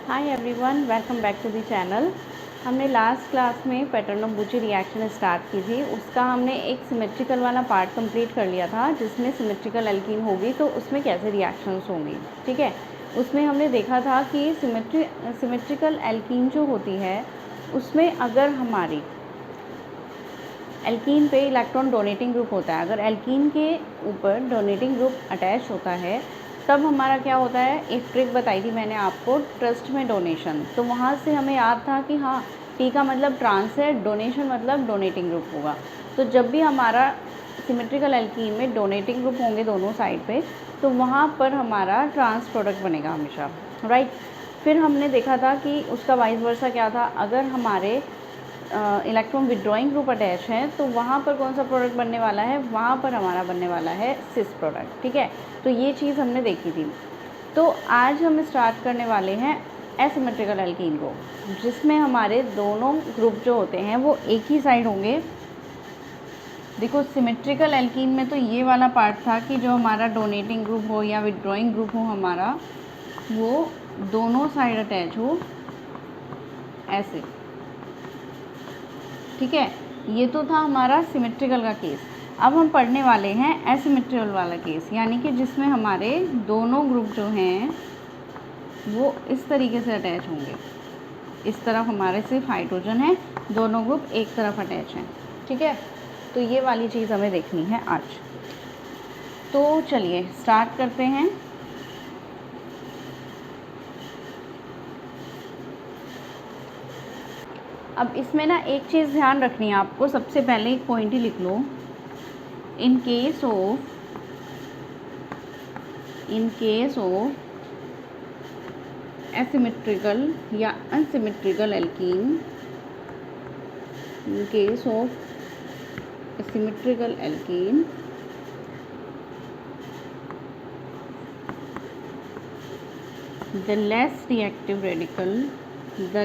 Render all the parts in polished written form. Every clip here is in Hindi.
Hi everyone, welcome back to the channel. हमने लास्ट क्लास में पैटर्नो-बुची रिएक्शन स्टार्ट की थी। उसका हमने एक सिमेट्रिकल वाला पार्ट कंप्लीट कर लिया था, जिसमें सिमेट्रिकल एल्कीन होगी तो उसमें कैसे रिएक्शंस होंगी। ठीक है, उसमें हमने देखा था कि सिमेट्रिकल एल्कीन जो होती है उसमें अगर हमारी एल्कीन पे इलेक्ट्रॉन डोनेटिंग ग्रुप होता है, अगर एल्कीन के ऊपर डोनेटिंग ग्रुप अटैच होता है तब हमारा क्या होता है। एक ट्रिक बताई थी मैंने आपको, ट्रस्ट में डोनेशन। तो वहाँ से हमें याद था कि हाँ, टी का मतलब ट्रांस है, डोनेशन मतलब डोनेटिंग ग्रुप होगा। तो जब भी हमारा सिमेट्रिकल एल्कीन में डोनेटिंग ग्रुप होंगे दोनों साइड पे, तो वहाँ पर हमारा ट्रांस प्रोडक्ट बनेगा हमेशा, राइट। फिर हमने देखा था कि उसका वाइस वर्सा क्या था, अगर हमारे इलेक्ट्रॉन विड्रॉइंग ग्रुप अटैच है तो वहाँ पर कौन सा प्रोडक्ट बनने वाला है, वहाँ पर हमारा बनने वाला है सिस प्रोडक्ट। ठीक है, तो ये चीज़ हमने देखी थी। तो आज हम स्टार्ट करने वाले हैं एसिमेट्रिकल एल्कीन को, जिसमें हमारे दोनों ग्रुप जो होते हैं वो एक ही साइड होंगे। देखो, सिमेट्रिकल एल्कीन में तो ये वाला पार्ट था कि जो हमारा डोनेटिंग ग्रुप हो या विड्रॉइंग ग्रुप हो हमारा, वो दोनों साइड अटैच हो ऐसे। ठीक है, ये तो था हमारा सिमेट्रिकल का केस। अब हम पढ़ने वाले हैं एसिमेट्रिकल वाला केस, यानी कि जिसमें हमारे दोनों ग्रुप जो हैं वो इस तरीके से अटैच होंगे। इस तरफ हमारे सिर्फ हाइड्रोजन है, दोनों ग्रुप एक तरफ अटैच हैं। ठीक है, तो ये वाली चीज़ हमें देखनी है आज। तो चलिए स्टार्ट करते हैं। अब इसमें ना एक चीज़ ध्यान रखनी है आपको, सबसे पहले एक पॉइंट ही लिख लो। इन केस ऑफ एसिमेट्रिकल या unsymmetrical alkene, in case of asymmetrical alkene, the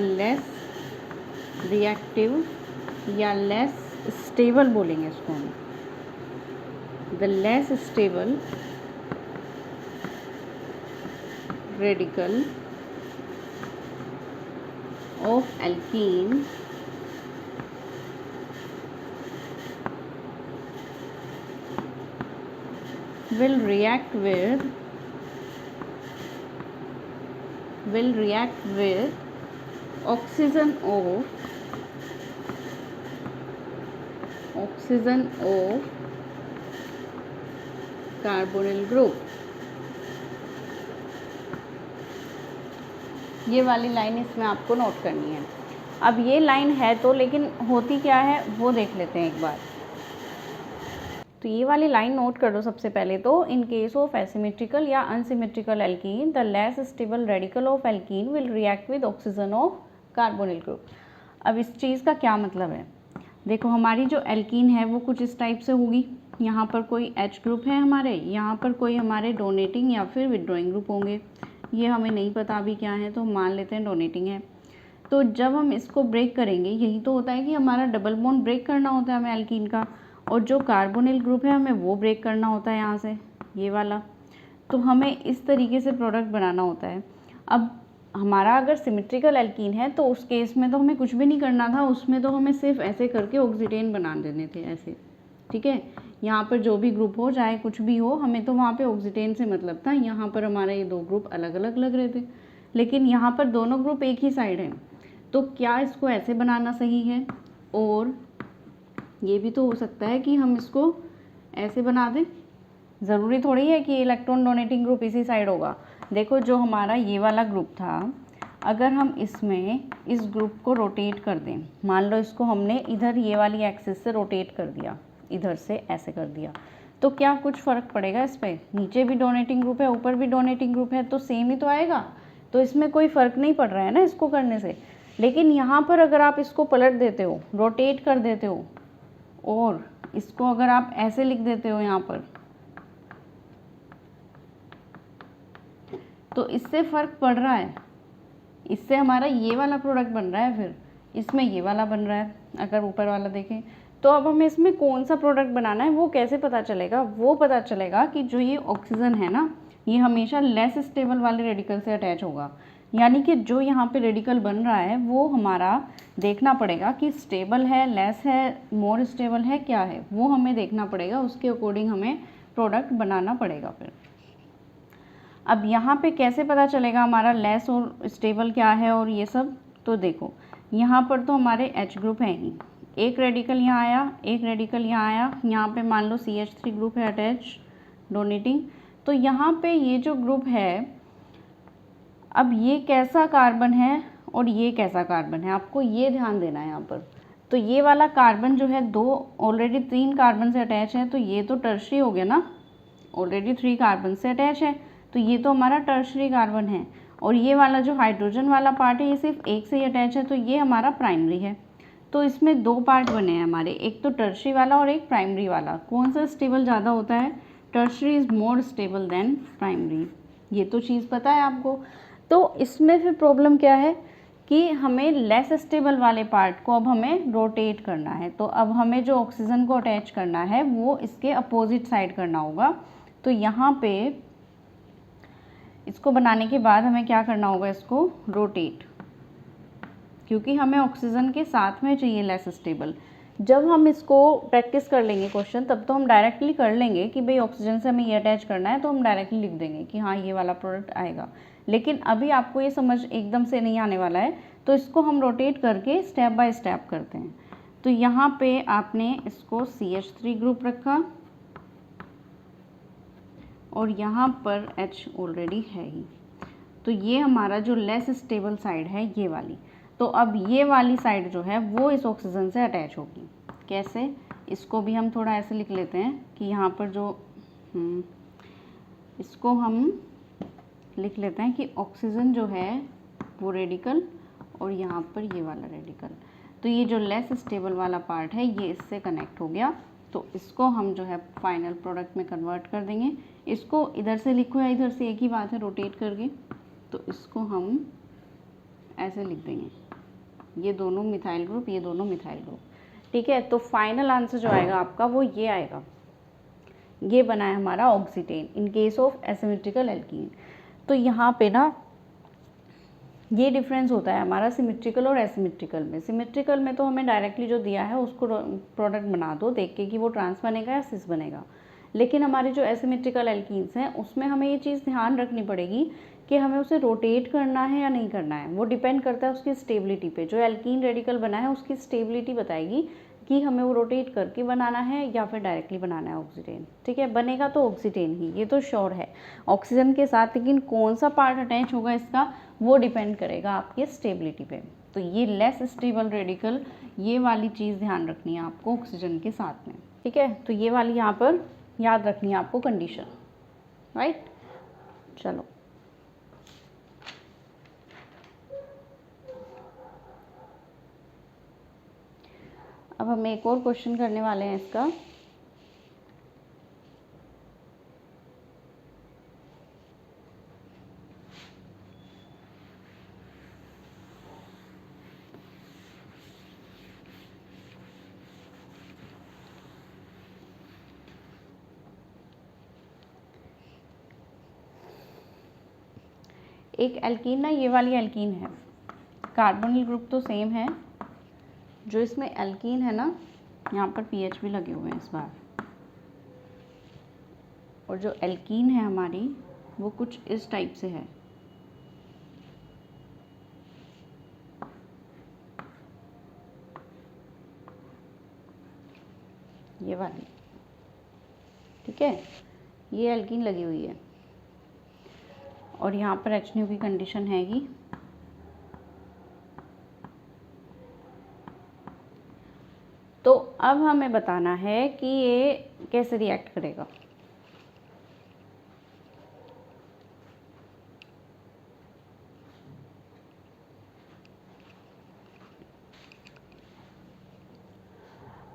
less reactive या less stable बोलेंगे इसको हम, the less stable radical of alkene will react with oxygen of carbonyl group। ये वाली लाइन इसमें आपको नोट करनी है। अब ये लाइन है तो, लेकिन होती क्या है वो देख लेते हैं एक बार। तो ये वाली लाइन नोट कर दो सबसे पहले तो। इन केस ऑफ एसिमेट्रिकल या unsymmetrical alkene, the less stable radical of alkene will react with oxygen of carbonyl group. अब इस चीज़ का क्या मतलब है, देखो हमारी जो एल्कीन है वो कुछ इस टाइप से होगी। यहाँ पर कोई H ग्रुप है हमारे, यहाँ पर कोई हमारे डोनेटिंग या फिर विड्रॉइंग ग्रुप होंगे। ये हमें नहीं पता अभी क्या है, तो मान लेते हैं डोनेटिंग है। तो जब हम इसको ब्रेक करेंगे, यही तो होता है कि हमारा डबल बॉन्ड ब्रेक करना होता है हमें एल्कीन का, और जो कार्बोनिल ग्रुप है हमें वो ब्रेक करना होता है यहाँ से, ये वाला। तो हमें इस तरीके से प्रोडक्ट बनाना होता है। अब हमारा अगर सिमेट्रिकल एल्कीन है तो उस केस में तो हमें कुछ भी नहीं करना था, उसमें तो हमें सिर्फ ऐसे करके ऑक्सीडेन बना देने थे ऐसे। ठीक है, यहाँ पर जो भी ग्रुप हो चाहे कुछ भी हो, हमें तो वहाँ पे ऑक्सीडेन से मतलब था। यहाँ पर हमारे ये दो ग्रुप अलग अलग लग रहे थे, लेकिन यहाँ पर दोनों ग्रुप एक ही साइड हैं। तो क्या इसको ऐसे बनाना सही है, और ये भी तो हो सकता है कि हम इसको ऐसे बना दें। ज़रूरी थोड़ी है कि इलेक्ट्रॉन डोनेटिंग ग्रुप इसी साइड होगा। देखो, जो हमारा ये वाला ग्रुप था, अगर हम इसमें इस ग्रुप को रोटेट कर दें, मान लो इसको हमने इधर ये वाली एक्सिस से रोटेट कर दिया, इधर से ऐसे कर दिया, तो क्या कुछ फ़र्क पड़ेगा इस पर? नीचे भी डोनेटिंग ग्रुप है, ऊपर भी डोनेटिंग ग्रुप है, तो सेम ही तो आएगा। तो इसमें कोई फ़र्क नहीं पड़ रहा है ना इसको करने से। लेकिन यहाँ पर अगर आप इसको पलट देते हो, रोटेट कर देते हो, और इसको अगर आप ऐसे लिख देते हो यहाँ पर, तो इससे फ़र्क पड़ रहा है। इससे हमारा ये वाला प्रोडक्ट बन रहा है, फिर इसमें ये वाला बन रहा है। अगर ऊपर वाला देखें तो अब हमें इसमें कौन सा प्रोडक्ट बनाना है वो कैसे पता चलेगा? वो पता चलेगा कि जो ये ऑक्सीजन है ना, ये हमेशा लेस स्टेबल वाले रेडिकल से अटैच होगा। यानी कि जो यहाँ पे रेडिकल बन रहा है वो हमारा देखना पड़ेगा कि स्टेबल है, लेस है, मोर स्टेबल है, क्या है वो हमें देखना पड़ेगा, उसके अकॉर्डिंग हमें प्रोडक्ट बनाना पड़ेगा। फिर अब यहाँ पे कैसे पता चलेगा हमारा लेस और स्टेबल क्या है और ये सब, तो देखो यहाँ पर तो हमारे H ग्रुप है ही, एक रेडिकल यहाँ आया, एक रेडिकल यहाँ आया, यहाँ पे मान लो CH3 ग्रुप है अटैच डोनेटिंग, तो यहाँ पे ये जो ग्रुप है, अब ये कैसा कार्बन है और ये कैसा कार्बन है, आपको ये ध्यान देना है यहाँ पर। तो ये वाला कार्बन जो है ऑलरेडी 3 कार्बन से अटैच है, तो ये तो टर्शरी हो गया ना, ऑलरेडी 3 कार्बन से अटैच है, तो ये तो हमारा टर्शरी कार्बन है। और ये वाला जो हाइड्रोजन वाला पार्ट है ये सिर्फ एक से ही अटैच है, तो ये हमारा प्राइमरी है। तो इसमें 2 पार्ट बने हैं हमारे, एक तो टर्शरी वाला और एक प्राइमरी वाला। कौन सा स्टेबल ज़्यादा होता है? Tertiary is more stable then primary, ये तो चीज़ पता है आपको। तो इसमें फिर प्रॉब्लम क्या है कि हमें लेस स्टेबल वाले पार्ट को अब हमें रोटेट करना है। तो अब हमें जो ऑक्सीजन को अटैच करना है वो इसके अपोजिट साइड करना होगा। तो यहाँ पे इसको बनाने के बाद हमें क्या करना होगा, इसको रोटेट, क्योंकि हमें ऑक्सीजन के साथ में चाहिए लेस स्टेबल। जब हम इसको प्रैक्टिस कर लेंगे क्वेश्चन, तब तो हम डायरेक्टली कर लेंगे कि भाई ऑक्सीजन से हमें ये अटैच करना है, तो हम डायरेक्टली लिख देंगे कि हाँ ये वाला प्रोडक्ट आएगा। लेकिन अभी आपको ये समझ एकदम से नहीं आने वाला है, तो इसको हम रोटेट करके स्टेप बाय स्टेप करते हैं। तो यहाँ पे आपने इसको CH3 ग्रुप रखा और यहाँ पर H ऑलरेडी है ही, तो ये हमारा जो लेस स्टेबल साइड है ये वाली। तो अब ये वाली साइड जो है वो इस ऑक्सीजन से अटैच होगी। कैसे? इसको भी हम थोड़ा ऐसे लिख लेते हैं कि यहाँ पर जो इसको हम लिख लेते हैं कि ऑक्सीजन जो है वो रेडिकल और यहाँ पर ये वाला रेडिकल। तो ये जो लेस स्टेबल वाला पार्ट है ये इससे कनेक्ट हो गया, तो इसको हम जो है फाइनल प्रोडक्ट में कन्वर्ट कर देंगे। इसको इधर से लिखो या इधर से, एक ही बात है, रोटेट करके। तो इसको हम ऐसे लिख देंगे, ये दोनों मिथाइल ग्रुप, ये दोनों मिथाइल ग्रुप, ठीक है। तो फाइनल आंसर जो आएगा आपका वो ये आएगा, ये बना है हमारा oxetane in case of asymmetrical alkene. तो यहाँ पे ना ये डिफरेंस होता है हमारा सिमेट्रिकल और एसिमेट्रिकल में। सिमेट्रिकल में तो हमें डायरेक्टली जो दिया है उसको प्रोडक्ट बना दो देख के कि वो ट्रांस बनेगा या सिस बनेगा। लेकिन हमारे जो एसिमेट्रिकल एल्कीन्स हैं उसमें हमें ये चीज़ ध्यान रखनी पड़ेगी कि हमें उसे रोटेट करना है या नहीं करना है। वो डिपेंड करता है उसकी स्टेबिलिटी पे। जो एल्कीन रेडिकल बना है उसकी स्टेबिलिटी बताएगी कि हमें वो रोटेट करके बनाना है या फिर डायरेक्टली बनाना है ऑक्सीटेन, ठीक है। बनेगा तो ऑक्सीटेन ही, ये तो श्योर है, ऑक्सीजन के साथ। लेकिन कौन सा पार्ट अटैच होगा इसका वो डिपेंड करेगा आपकी स्टेबिलिटी पे। तो ये लेस स्टेबल रेडिकल, ये वाली चीज़ ध्यान रखनी है आपको ऑक्सीजन के साथ में, ठीक है। तो ये वाली यहाँ पर याद रखनी है आपको कंडीशन, राइट। चलो अब हम एक और क्वेश्चन करने वाले हैं इसका। एक एल्कीन ना, ये वाली एल्कीन है, कार्बोनिल ग्रुप तो सेम है। जो इसमें एल्कीन है ना, यहाँ पर पीएच भी लगे हुए हैं इस बार, और जो एल्कीन है हमारी वो कुछ इस टाइप से है। ये वाली, ठीक है, ये एल्कीन लगी हुई है और यहाँ पर HNO की कंडीशन हैगी। तो अब हमें बताना है कि ये कैसे रिएक्ट करेगा।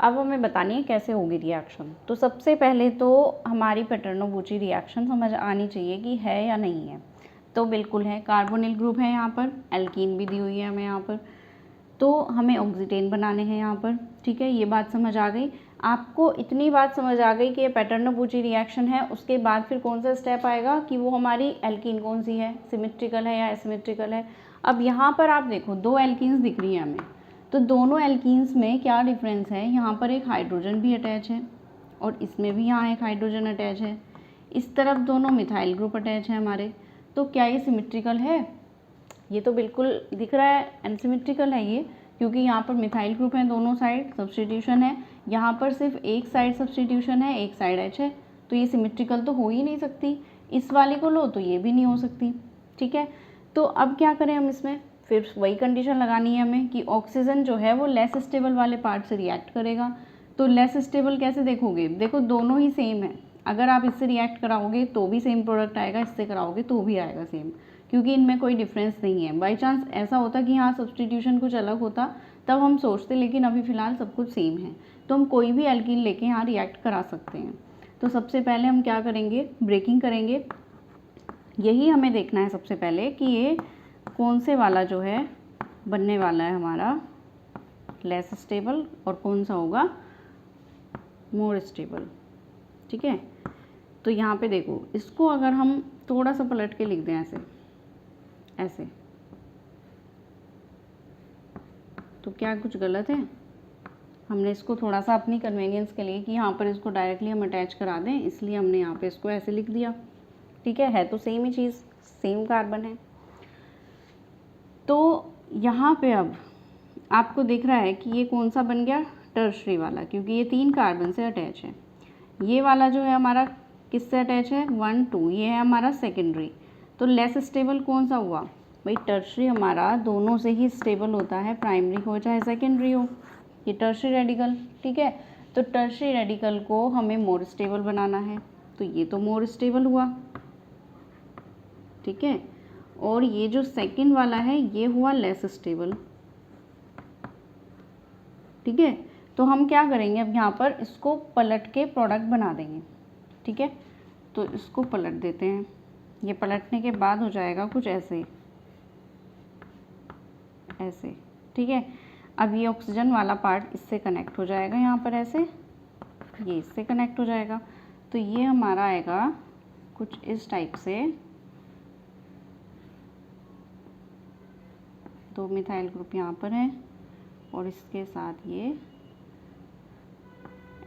अब हमें बतानी है कैसे होगी रिएक्शन। तो सबसे पहले तो हमारी पैटर्नो-बुची रिएक्शन समझ आनी चाहिए कि है या नहीं है। तो बिल्कुल है, कार्बोनिल ग्रुप है यहाँ पर, एल्कीन भी दी हुई है हमें यहाँ पर, तो हमें ऑक्सीटेन बनाने हैं यहाँ पर, ठीक है, ये बात समझ आ गई। आपको इतनी बात समझ आ गई कि ये पैटर्नो-बुची रिएक्शन है, उसके बाद फिर कौन सा स्टेप आएगा कि वो हमारी एल्कीन कौन सी है, सिमेट्रिकल है या एसिमेट्रिकल है। अब यहाँ पर आप देखो 2 एल्कीन्स दिख रही हैं हमें, तो दोनों एल्कीन्स में क्या डिफरेंस है, यहाँ पर एक हाइड्रोजन भी अटैच है और इसमें भी यहाँ एक हाइड्रोजन अटैच है, इस तरफ दोनों मिथाइल ग्रुप अटैच है हमारे। तो क्या ये सिमेट्रिकल है? ये तो बिल्कुल दिख रहा है अनसिमेट्रिकल है ये, क्योंकि यहाँ पर मिथाइल ग्रुप है, दोनों साइड सब्स्टिट्यूशन है, यहाँ पर सिर्फ एक साइड सब्स्टिट्यूशन है, एक साइड H है, तो ये सिमेट्रिकल तो हो ही नहीं सकती। इस वाली को लो तो ये भी नहीं हो सकती, ठीक है। तो अब क्या करें हम इसमें, फिर वही कंडीशन लगानी है हमें कि ऑक्सीजन जो है वो लेस स्टेबल वाले पार्ट से रिएक्ट करेगा। तो लेस स्टेबल कैसे देखोगे, देखो दोनों ही सेम है, अगर आप इससे रिएक्ट कराओगे तो भी सेम प्रोडक्ट आएगा, इससे कराओगे तो भी आएगा सेम, क्योंकि इनमें कोई डिफरेंस नहीं है। बाई चांस ऐसा होता कि हाँ सब्स्टिट्यूशन कुछ अलग होता तब हम सोचते, लेकिन अभी फ़िलहाल सब कुछ सेम है, तो हम कोई भी एल्कीन लेके यहाँ रिएक्ट करा सकते हैं। तो सबसे पहले हम क्या करेंगे, ब्रेकिंग करेंगे। यही हमें देखना है सबसे पहले कि ये कौन से वाला जो है बनने वाला है हमारा लेस स्टेबल और कौन सा होगा मोर स्टेबल, ठीक है। तो यहाँ पे देखो, इसको अगर हम थोड़ा सा पलट के लिख दें ऐसे ऐसे, तो क्या कुछ गलत है? हमने इसको थोड़ा सा अपनी कन्वीनियंस के लिए कि यहाँ पर इसको डायरेक्टली हम अटैच करा दें, इसलिए हमने यहाँ पे इसको ऐसे लिख दिया, ठीक है तो सेम ही चीज़, सेम कार्बन है। तो यहाँ पे अब आपको दिख रहा है कि ये कौन सा बन गया, टर्शरी वाला, क्योंकि ये 3 कार्बन से अटैच है। ये वाला जो है हमारा किससे अटैच है, 1 2, ये है हमारा सेकेंडरी। तो लेस स्टेबल कौन सा हुआ भाई, टर्शरी हमारा दोनों से ही स्टेबल होता है, प्राइमरी हो चाहे सेकेंडरी हो, ये टर्शरी रेडिकल, ठीक है। तो टर्शरी रेडिकल को हमें मोर स्टेबल बनाना है, तो ये तो मोर स्टेबल हुआ, ठीक है। और ये जो सेकंड वाला है ये हुआ लेस स्टेबल, ठीक है। तो हम क्या करेंगे, अब यहाँ पर इसको पलट के प्रोडक्ट बना देंगे, ठीक है। तो इसको पलट देते हैं, ये पलटने के बाद हो जाएगा कुछ ऐसे ऐसे, ठीक है। अब ये ऑक्सीजन वाला पार्ट इससे कनेक्ट हो जाएगा, यहाँ पर ऐसे, ये इससे कनेक्ट हो जाएगा, तो ये हमारा आएगा कुछ इस टाइप से, 2 मिथाइल ग्रुप यहाँ पर है और इसके साथ ये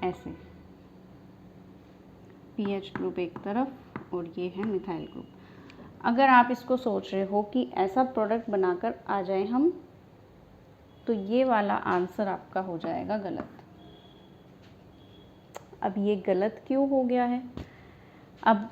ऐसे पीएच ग्रुप एक तरफ और ये है मिथाइल ग्रुप। अगर आप इसको सोच रहे हो कि ऐसा प्रोडक्ट बनाकर आ जाए हम, तो ये वाला आंसर आपका हो जाएगा गलत। अब ये गलत क्यों हो गया है, अब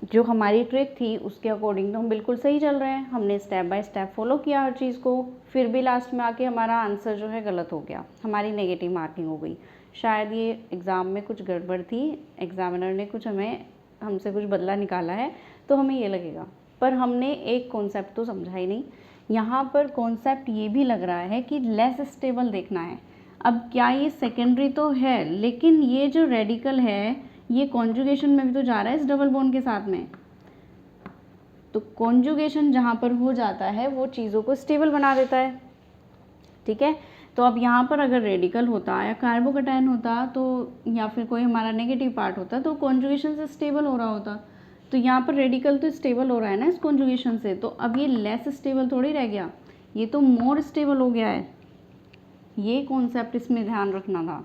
जो हमारी ट्रिक थी उसके अकॉर्डिंग तो हम बिल्कुल सही चल रहे हैं, हमने स्टेप बाय स्टेप फॉलो किया हर चीज़ को, फिर भी लास्ट में आके हमारा आंसर जो है गलत हो गया, हमारी नेगेटिव मार्किंग हो गई। शायद ये एग्ज़ाम में कुछ गड़बड़ थी, एग्ज़ामिनर ने कुछ हमसे कुछ बदला निकाला है, तो हमें ये लगेगा, पर हमने एक कॉन्सेप्ट तो समझा ही नहीं। यहाँ पर कॉन्सेप्ट ये भी लग रहा है कि लेस स्टेबल देखना है। अब क्या ये सेकेंडरी तो है, लेकिन ये जो रेडिकल है ये कॉन्जुगेशन में भी तो जा रहा है इस डबल बॉन्ड के साथ में, तो कॉन्जुगेशन जहाँ पर हो जाता है वो चीज़ों को स्टेबल बना देता है, ठीक है। तो अब यहाँ पर अगर रेडिकल होता या कार्बोकैटायन होता तो, या फिर कोई हमारा नेगेटिव पार्ट होता, तो कॉन्जुगेशन से स्टेबल हो रहा होता, तो यहाँ पर रेडिकल तो स्टेबल हो रहा है ना इस कॉन्जुगेशन से, तो अब ये लेस स्टेबल थोड़ी रह गया, ये तो मोर स्टेबल हो गया है। ये कॉन्सेप्ट इसमें ध्यान रखना था।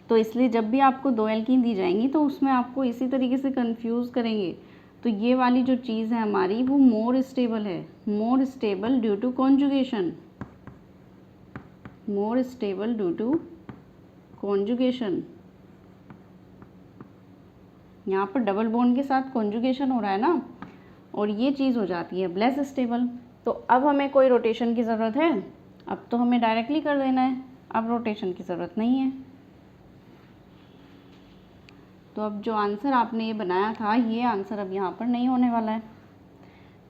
तो इसलिए जब भी आपको 2 एल्कीन दी जाएंगी तो उसमें आपको इसी तरीके से कंफ्यूज करेंगे। तो ये वाली जो चीज़ है हमारी वो मोर स्टेबल है, more stable due to conjugation, more stable due to conjugation. यहाँ पर डबल बॉन्ड के साथ कॉन्जुगेशन हो रहा है ना, और ये चीज़ हो जाती है लेस स्टेबल। तो अब हमें कोई रोटेशन की ज़रूरत है, अब तो हमें डायरेक्टली कर देना है, अब रोटेशन की ज़रूरत नहीं है। तो अब जो आंसर आपने ये बनाया था, ये आंसर अब यहाँ पर नहीं होने वाला है।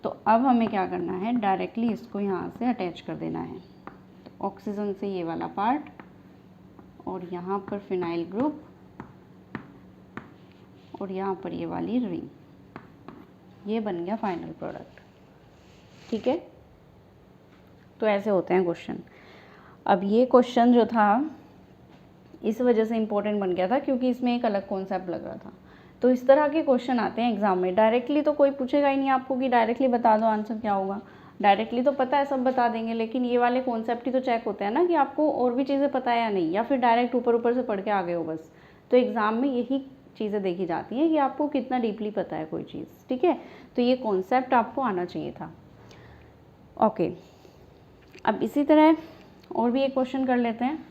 तो अब हमें क्या करना है, डायरेक्टली इसको यहाँ से अटैच कर देना है। तो ऑक्सीजन से ये वाला पार्ट और यहाँ पर फिनाइल ग्रुप और यहाँ पर ये वाली रिंग, ये बन गया फाइनल प्रोडक्ट, ठीक है। तो ऐसे होते हैं क्वेश्चन। अब ये क्वेश्चन जो था इस वजह से इंपॉर्टेंट बन गया था क्योंकि इसमें एक अलग कॉन्सेप्ट लग रहा था। तो इस तरह के क्वेश्चन आते हैं एग्जाम में। डायरेक्टली तो कोई पूछेगा ही नहीं आपको कि डायरेक्टली बता दो आंसर क्या होगा, डायरेक्टली तो पता है सब बता देंगे, लेकिन ये वाले कॉन्सेप्ट ही तो चेक होते हैं ना कि आपको और भी चीज़ें पता है या नहीं, या फिर डायरेक्ट ऊपर ऊपर से पढ़ के आ गए हो बस। तो एग्ज़ाम में यही चीज़ें देखी जाती हैं कि आपको कितना डीपली पता है कोई चीज़, ठीक है। तो ये कॉन्सेप्ट आपको आना चाहिए था। ओके, अब इसी तरह और भी एक क्वेश्चन कर लेते हैं।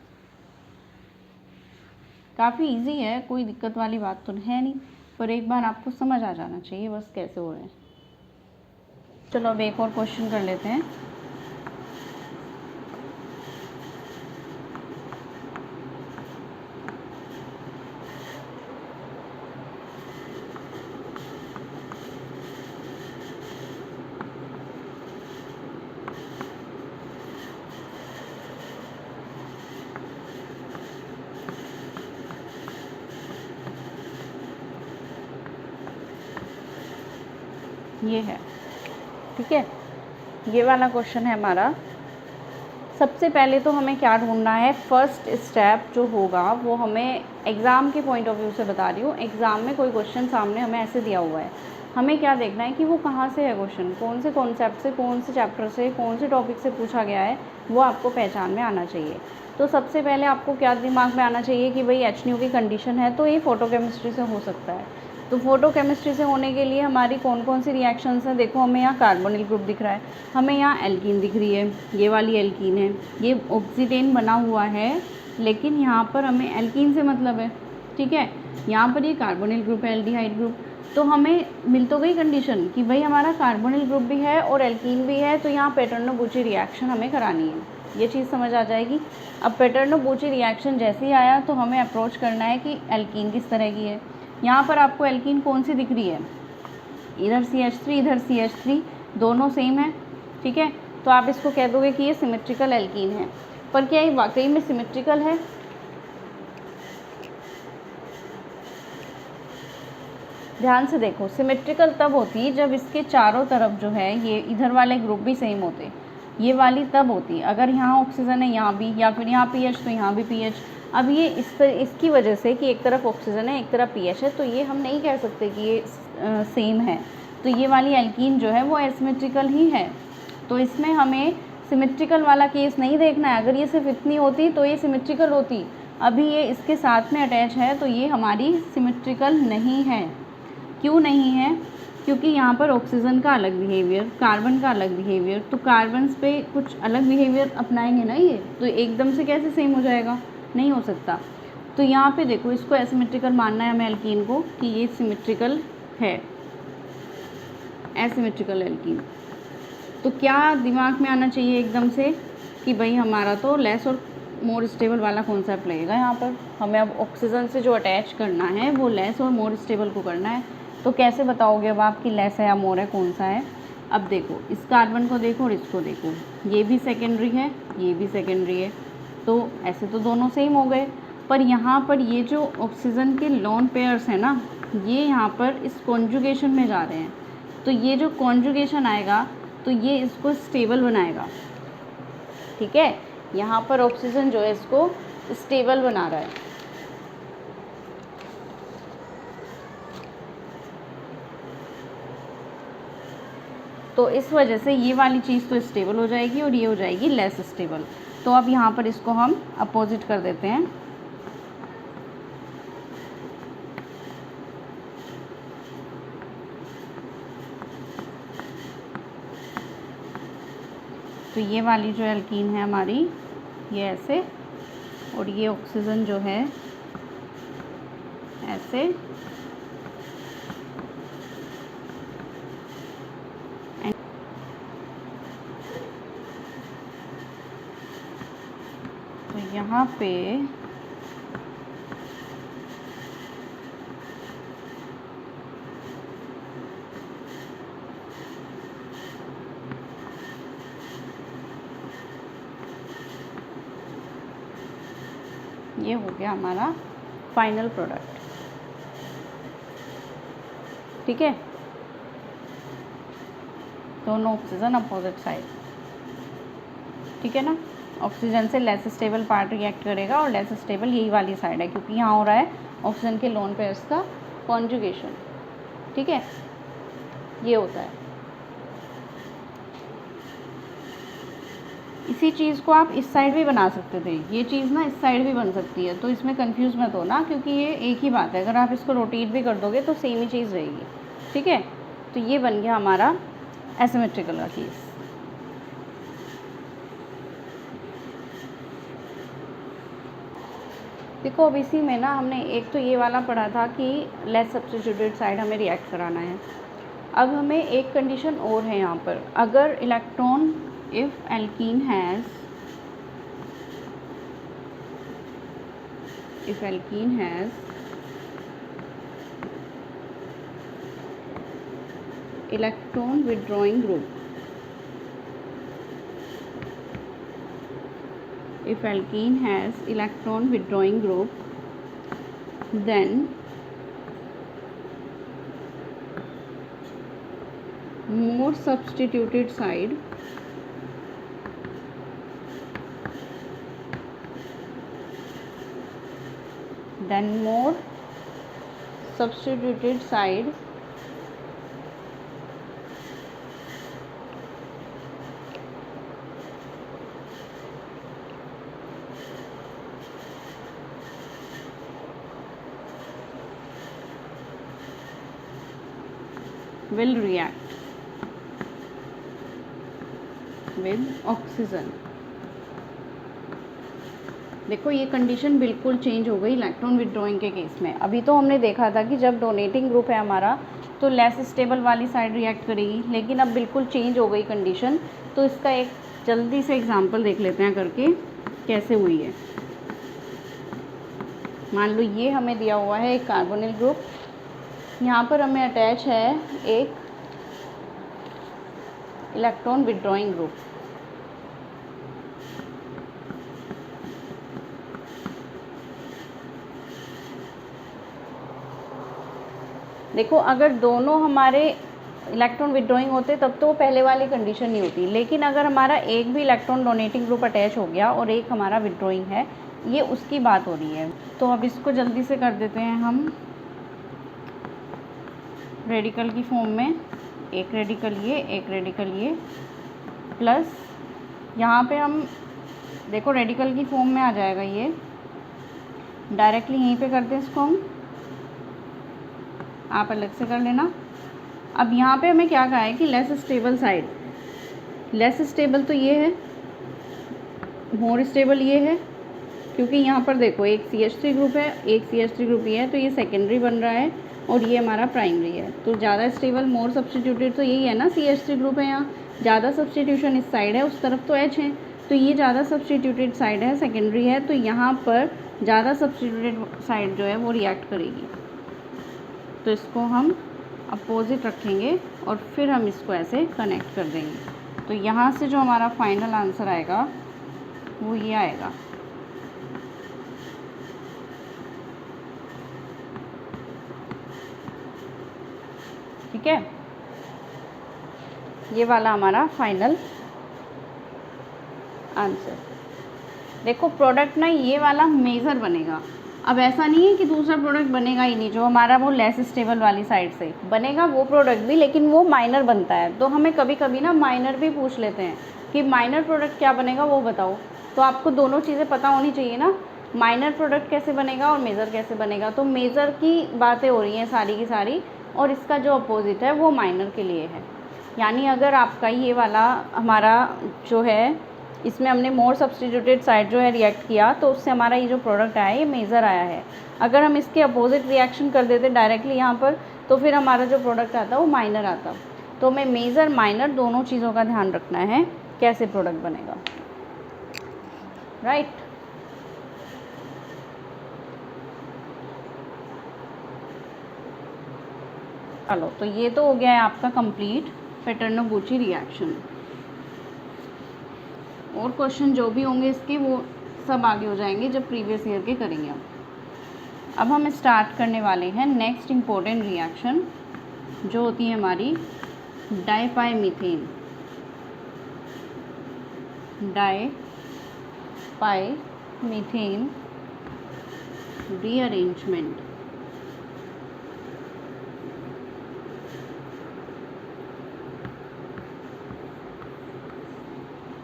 काफ़ी इजी है, कोई दिक्कत वाली बात तो है नहीं, पर एक बार आपको समझ आ जाना चाहिए बस कैसे हो रहे हैं। चलो अब एक और क्वेश्चन कर लेते हैं। ये है, ठीक है, ये वाला क्वेश्चन है हमारा। सबसे पहले तो हमें क्या ढूंढना है, फर्स्ट स्टेप जो होगा वो हमें एग्ज़ाम के पॉइंट ऑफ व्यू से बता रही हूँ। एग्ज़ाम में कोई क्वेश्चन सामने हमें ऐसे दिया हुआ है, हमें क्या देखना है कि वो कहाँ से है क्वेश्चन, कौन से कॉन्सेप्ट से, कौन से चैप्टर से, कौन से टॉपिक से पूछा गया है, वो आपको पहचान में आना चाहिए। तो सबसे पहले आपको क्या दिमाग में आना चाहिए कि भाई HNO की कंडीशन है तो ये फोटोकेमिस्ट्री से हो सकता है। तो फोटोकेमिस्ट्री से होने के लिए हमारी कौन कौन सी रिएक्शंस हैं, देखो हमें यहाँ कार्बोनिल ग्रुप दिख रहा है, हमें यहाँ एल्कीन दिख रही है, ये वाली एल्कीन है, ये ऑक्सीडेन बना हुआ है, लेकिन यहाँ पर हमें एल्कीन से मतलब है, ठीक है। यहाँ पर ये कार्बोनिल ग्रुप है, एल्डिहाइड ग्रुप। तो हमें मिल तो गई कंडीशन कि भाई हमारा कार्बोनिल ग्रुप भी है और एल्कीन भी है, तो यहाँ पैटर्नो-बुची रिएक्शन हमें करानी है, ये चीज़ समझ आ जाएगी। अब पैटर्नो-बुची रिएक्शन जैसे ही आया तो हमें अप्रोच करना है कि एल्कीन किस तरह की है। यहाँ पर आपको एल्कीन कौन सी दिख रही है, इधर CH3 इधर CH3, दोनों सेम है, ठीक है। तो आप इसको कह दोगे कि ये सिमेट्रिकल एल्कीन है। पर क्या ये वाकई में सिमेट्रिकल है? ध्यान से देखो, सिमेट्रिकल तब होती है जब इसके चारों तरफ जो है ये इधर वाले ग्रुप भी सेम होते, ये वाली तब होती है। अगर यहाँ ऑक्सीजन है यहाँ भी, या फिर यहाँ पीएच तो यहाँ भी पीएच। अब ये इसकी वजह से कि एक तरफ ऑक्सीजन है एक तरफ पीएच है, तो ये हम नहीं कह सकते कि ये सेम है। तो ये वाली एल्कीन जो है वो एसिमेट्रिकल ही है। तो इसमें हमें सिमेट्रिकल वाला केस नहीं देखना है। अगर ये सिर्फ इतनी होती तो ये सिमेट्रिकल होती, अभी ये इसके साथ में अटैच है तो ये हमारी सिमेट्रिकल नहीं है। क्यों नहीं है? क्योंकि यहाँ पर ऑक्सीजन का अलग बिहेवियर, कार्बन का अलग बिहेवियर, तो कार्बन्स पे कुछ अलग बिहेवियर अपनाएंगे ना ये, तो एकदम से कैसे सेम हो जाएगा, नहीं हो सकता। तो यहाँ पे देखो, इसको एसिमेट्रिकल मानना है हमें एल्कीन को कि ये सिमेट्रिकल है, एसिमेट्रिकल एल्कीन। तो क्या दिमाग में आना चाहिए एकदम से कि भाई हमारा तो लेस और मोर स्टेबल वाला कॉन्सेप्ट लगेगा। यहाँ पर हमें अब ऑक्सीजन से जो अटैच करना है वो लेस और मोर स्टेबल को करना है। तो कैसे बताओगे अब आप कि लेस है या मोर है, कौन सा है? अब देखो, इस कार्बन को देखो और इसको देखो, ये भी सेकेंडरी है ये भी सेकेंडरी है, तो ऐसे तो दोनों सेम हो गए। पर यहाँ पर ये जो ऑक्सीजन के लोन पेयर्स हैं ना, ये यहाँ पर इस कॉन्जुगेशन में जा रहे हैं, तो ये जो कॉन्जुगेशन आएगा तो ये इसको स्टेबल बनाएगा, ठीक है। यहाँ पर ऑक्सीजन जो है इसको स्टेबल बना रहा है। तो इस वजह से ये वाली चीज़ तो स्टेबल हो जाएगी और ये हो जाएगी लेस स्टेबल। तो अब यहाँ पर इसको हम अपोजिट कर देते हैं। तो ये वाली जो एल्कीन है हमारी, ये ऐसे, और ये ऑक्सीजन जो है ऐसे, तो यहाँ पे ये हो गया हमारा फाइनल प्रोडक्ट, ठीक है। दोनों ऑक्सीजन अपोजिट साइड, ठीक है ना। ऑक्सीजन से लेस स्टेबल पार्ट रिएक्ट करेगा और लेस स्टेबल यही वाली साइड है, क्योंकि यहाँ हो रहा है ऑक्सीजन के लोन पेयर्स का कॉन्जुगेशन। ठीक है, ये होता है। इसी चीज़ को आप इस साइड भी बना सकते थे, ये चीज़ ना इस साइड भी बन सकती है, तो इसमें कंफ्यूज मत हो ना, क्योंकि ये एक ही बात है। अगर आप इसको रोटेट भी कर दोगे तो सेम ही चीज़ रहेगी। ठीक है, तो ये बन गया हमारा एसिमेट्रिकल का केस। देखो अब इसी में ना हमने एक तो ये वाला पढ़ा था कि लेस सब्स्टिट्यूटेड साइड हमें रिएक्ट कराना है। अब हमें एक कंडीशन और है यहाँ पर, अगर electron if alkene has electron withdrawing group, if alkene has electron withdrawing group, then more substituted side will react with oxygen। देखो ये कंडीशन बिल्कुल चेंज हो गई इलेक्ट्रॉन विड्रॉइंग के केस में। अभी तो हमने देखा था कि जब डोनेटिंग ग्रुप है हमारा तो लेस स्टेबल वाली साइड रिएक्ट करेगी, लेकिन अब बिल्कुल चेंज हो गई कंडीशन। तो इसका एक जल्दी से एग्जांपल देख लेते हैं करके कैसे हुई है। मान लो ये हमें दिया हुआ है एक कार्बोनिल ग्रुप, यहाँ पर हमें अटैच है एक इलेक्ट्रॉन विड्रॉइंग ग्रुप। देखो अगर दोनों हमारे इलेक्ट्रॉन विड्रॉइंग होते तब तो पहले वाली कंडीशन नहीं होती, लेकिन अगर हमारा एक भी इलेक्ट्रॉन डोनेटिंग ग्रुप अटैच हो गया और एक हमारा विड्रॉइंग है, ये उसकी बात हो रही है। तो अब इसको जल्दी से कर देते हैं हम रेडिकल की फॉर्म में, एक रेडिकल ये प्लस यहाँ पे हम देखो रेडिकल की फॉर्म में आ जाएगा ये, डायरेक्टली यहीं पे करते हैं इसको हम, आप अलग से कर लेना। अब यहाँ पे हमें क्या कहा है कि less stable side, less stable तो ये है, मोर स्टेबल ये है, क्योंकि यहाँ पर देखो एक CH3 ग्रुप है, एक CH3 ग्रुप ये है, तो ये सेकेंडरी बन रहा है और ये हमारा प्राइमरी है। तो ज़्यादा स्टेबल मोर सब्स्टिट्यूटेड तो यही है ना, CH3 ग्रुप है, यहाँ ज़्यादा सब्स्टिट्यूशन इस साइड है, उस तरफ तो H है, तो ये ज़्यादा सब्स्टिट्यूटेड साइड है, सेकेंडरी है, तो यहाँ पर ज़्यादा सब्स्टिट्यूटेड साइड जो है वो रिएक्ट करेगी। तो इसको हम अपोजिट रखेंगे और फिर हम इसको ऐसे कनेक्ट कर देंगे। तो यहाँ से जो हमारा फाइनल आंसर आएगा वो ये आएगा। ठीक है, ये वाला हमारा फाइनल आंसर। देखो प्रोडक्ट ना ये वाला मेजर बनेगा। अब ऐसा नहीं है कि दूसरा प्रोडक्ट बनेगा ही नहीं, जो हमारा वो लेस स्टेबल वाली साइड से बनेगा वो प्रोडक्ट भी, लेकिन वो माइनर बनता है। तो हमें कभी कभी ना माइनर भी पूछ लेते हैं कि माइनर प्रोडक्ट क्या बनेगा वो बताओ। तो आपको दोनों चीज़ें पता होनी चाहिए ना, माइनर प्रोडक्ट कैसे बनेगा और मेजर कैसे बनेगा। तो मेजर की बातें हो रही हैं सारी की सारी, और इसका जो अपोजिट है वो माइनर के लिए है। यानी अगर आपका ये वाला हमारा जो है इसमें हमने मोर सब्स्टिट्यूटेड साइड जो है रिएक्ट किया, तो उससे हमारा ये जो प्रोडक्ट आया है ये मेजर आया है। अगर हम इसके अपोजिट रिएक्शन कर देते डायरेक्टली यहाँ पर, तो फिर हमारा जो प्रोडक्ट आता वो माइनर आता। तो हमें मेजर माइनर दोनों चीज़ों का ध्यान रखना है कैसे प्रोडक्ट बनेगा, राइट। चलो तो ये तो हो गया है आपका कंप्लीट पेटर्नो-बुची रिएक्शन। और क्वेश्चन जो भी होंगे इसके वो सब आगे हो जाएंगे जब प्रीवियस ईयर के करेंगे। अब हम स्टार्ट करने वाले हैं नेक्स्ट इम्पोर्टेंट रिएक्शन, जो होती है हमारी dipimethane. Pi methane rearrangement.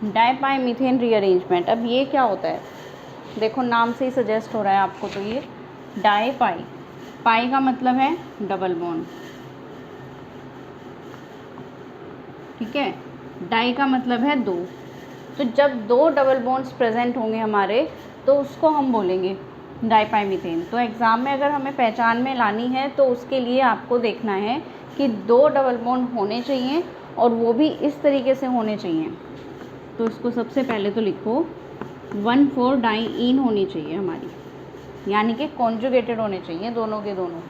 Di methane rearrangement. अब ये क्या होता है, देखो नाम से ही सजेस्ट हो रहा है आपको, तो ये डाई पाई का मतलब है डबल बॉन्ड, ठीक है, डाई का मतलब है दो। तो जब दो डबल बॉन्ड्स प्रेजेंट होंगे हमारे तो उसको हम बोलेंगे डाई मीथेन। तो एग्ज़ाम में अगर हमें पहचान में लानी है तो उसके लिए आपको देखना है कि दो डबल बॉन्ड होने चाहिए और वो भी इस तरीके से होने चाहिए। तो इसको सबसे पहले तो लिखो 1,4 डाईईन होनी चाहिए हमारी, यानी कि कॉन्जुगेटेड होने चाहिए दोनों के दोनों,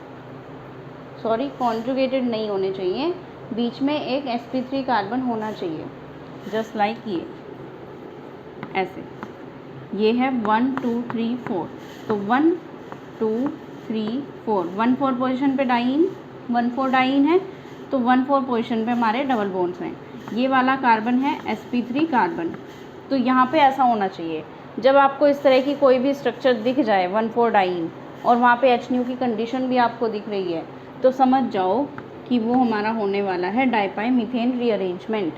सॉरी कॉन्जुगेटेड नहीं होने चाहिए, बीच में एक sp3 कार्बन होना चाहिए, जस्ट लाइक ये ऐसे। ये है 1 2 3 4, तो 1 2 3 4, 1,4 पोजीशन पे डाईईन, 1,4 डाईईन है, तो 1,4 पोजीशन पे हमारे डबल बॉन्ड्स हैं। ये वाला कार्बन है sp3 कार्बन। तो यहाँ पे ऐसा होना चाहिए, जब आपको इस तरह की कोई भी स्ट्रक्चर दिख जाए 1,4 डाईईन और वहाँ पे HNO की कंडीशन भी आपको दिख रही है, तो समझ जाओ कि वो हमारा होने वाला है डाई मीथेन रीअरेंजमेंट।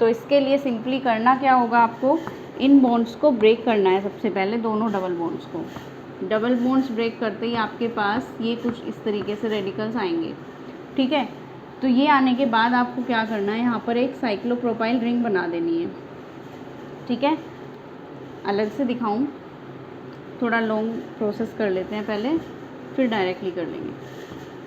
तो इसके लिए सिंपली करना क्या होगा, आपको इन बॉन्ड्स को ब्रेक करना है सबसे पहले, दोनों डबल बॉन्ड्स को। डबल बॉन्ड्स ब्रेक करते ही आपके पास ये कुछ इस तरीके से रेडिकल्स आएंगे, ठीक है। तो ये आने के बाद आपको क्या करना है, यहाँ पर एक साइक्लोप्रोपाइल रिंग बना देनी है, ठीक है। अलग से दिखाऊं, थोड़ा लॉन्ग प्रोसेस कर लेते हैं पहले, फिर डायरेक्टली कर लेंगे।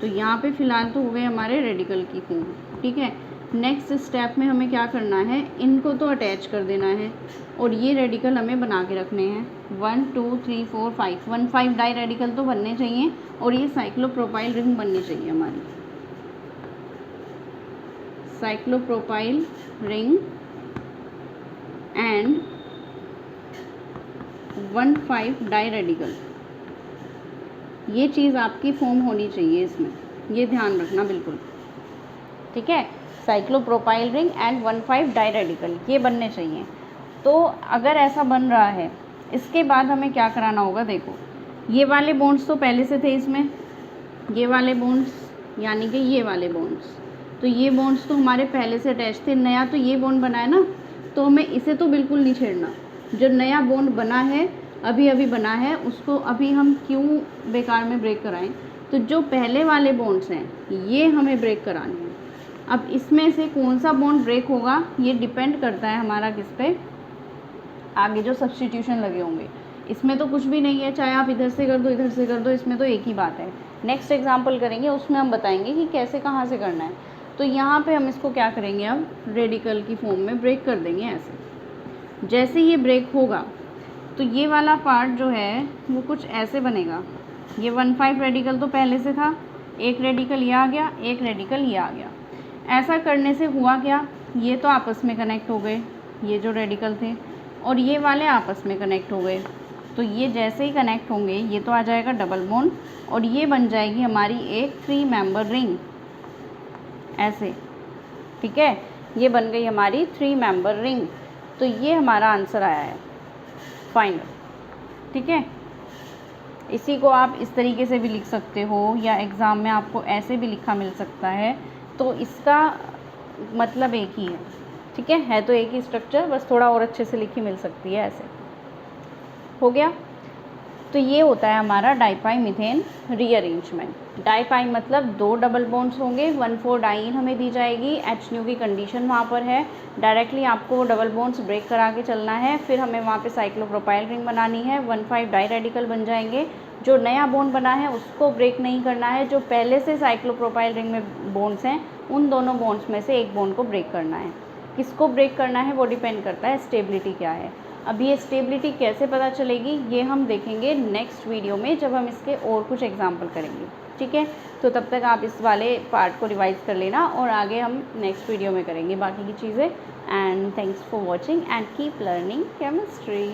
तो यहाँ पे फ़िलहाल तो हो गए हमारे रेडिकल की फॉर्म, ठीक है। नेक्स्ट स्टेप में हमें क्या करना है, इनको तो अटैच कर देना है और ये रेडिकल हमें बना के रखने हैं 1 2 3 4 5, 1,5 डाई रेडिकल तो बनने चाहिए और ये साइक्लोप्रोपाइल रिंग बननी चाहिए हमारी, cyclopropyl ring and 1,5 diradical. ये चीज़ आपकी फॉर्म होनी चाहिए इसमें, ये ध्यान रखना बिल्कुल, ठीक है। Cyclopropyl ring and 1,5 diradical ये बनने चाहिए। तो अगर ऐसा बन रहा है, इसके बाद हमें क्या कराना होगा, देखो ये वाले बॉन्ड्स तो पहले से थे इसमें, ये वाले बॉन्ड्स यानी कि ये वाले बॉन्ड्स, तो ये बॉन्ड्स तो हमारे पहले से अटैच थे। नया तो ये बॉन्ड बना है ना, तो हमें इसे तो बिल्कुल नहीं छेड़ना। जो नया बॉन्ड बना है, अभी बना है, उसको अभी हम क्यों बेकार में ब्रेक कराएं। तो जो पहले वाले बॉन्ड्स हैं ये हमें ब्रेक कराने हैं। अब इसमें से कौन सा बॉन्ड ब्रेक होगा ये डिपेंड करता है हमारा किस पे, आगे जो सब्स्टिट्यूशन लगे होंगे। इसमें तो कुछ भी नहीं है, चाहे आप इधर से कर दो इधर से कर दो, इसमें तो एक ही बात है। नेक्स्ट एग्जांपल करेंगे उसमें हम बताएंगे कि कैसे कहाँ से करना है। तो यहाँ पे हम इसको क्या करेंगे, अब रेडिकल की फॉर्म में ब्रेक कर देंगे ऐसे। जैसे ये ब्रेक होगा तो ये वाला पार्ट जो है वो कुछ ऐसे बनेगा। ये 1,5 रेडिकल तो पहले से था, एक रेडिकल ये आ गया, एक रेडिकल ये आ गया। ऐसा करने से हुआ क्या, ये तो आपस में कनेक्ट हो गए, ये जो रेडिकल थे, और ये वाले आपस में कनेक्ट हो गए। तो ये जैसे ही कनेक्ट होंगे ये तो आ जाएगा डबल बॉन्ड और ये बन जाएगी हमारी एक 3 मेंबर रिंग ऐसे, ठीक है। ये बन गई हमारी 3 मेंबर रिंग। तो ये हमारा आंसर आया है फाइनल, ठीक है। इसी को आप इस तरीके से भी लिख सकते हो या एग्ज़ाम में आपको ऐसे भी लिखा मिल सकता है। तो इसका मतलब एक ही है, ठीक है तो एक ही स्ट्रक्चर, बस थोड़ा और अच्छे से लिखी मिल सकती है ऐसे। हो गया। तो ये होता है हमारा डाई मीथेन रीअरेंजमेंट। डाई मतलब 2 डबल बॉन्ड्स होंगे, 1,4 डाईन हमें दी जाएगी, HNO की कंडीशन वहाँ पर है, डायरेक्टली आपको वो डबल बॉन्ड्स ब्रेक करा के चलना है। फिर हमें वहाँ पे साइक्लोप्रोपाइल रिंग बनानी है, 1,5 डाई रेडिकल बन जाएंगे। जो नया बॉन्ड बना है उसको ब्रेक नहीं करना है, जो पहले से साइक्लोप्रोपाइल रिंग में बॉन्ड्स हैं उन दोनों बॉन्ड्स में से एक बॉन्ड को ब्रेक करना है। किसको ब्रेक करना है वो डिपेंड करता है स्टेबिलिटी क्या है। अब ये स्टेबिलिटी कैसे पता चलेगी ये हम देखेंगे नेक्स्ट वीडियो में, जब हम इसके और कुछ एग्जाम्पल करेंगे, ठीक है। तो तब तक आप इस वाले पार्ट को रिवाइज कर लेना और आगे हम नेक्स्ट वीडियो में करेंगे बाकी की चीज़ें। And thanks for watching and keep learning chemistry.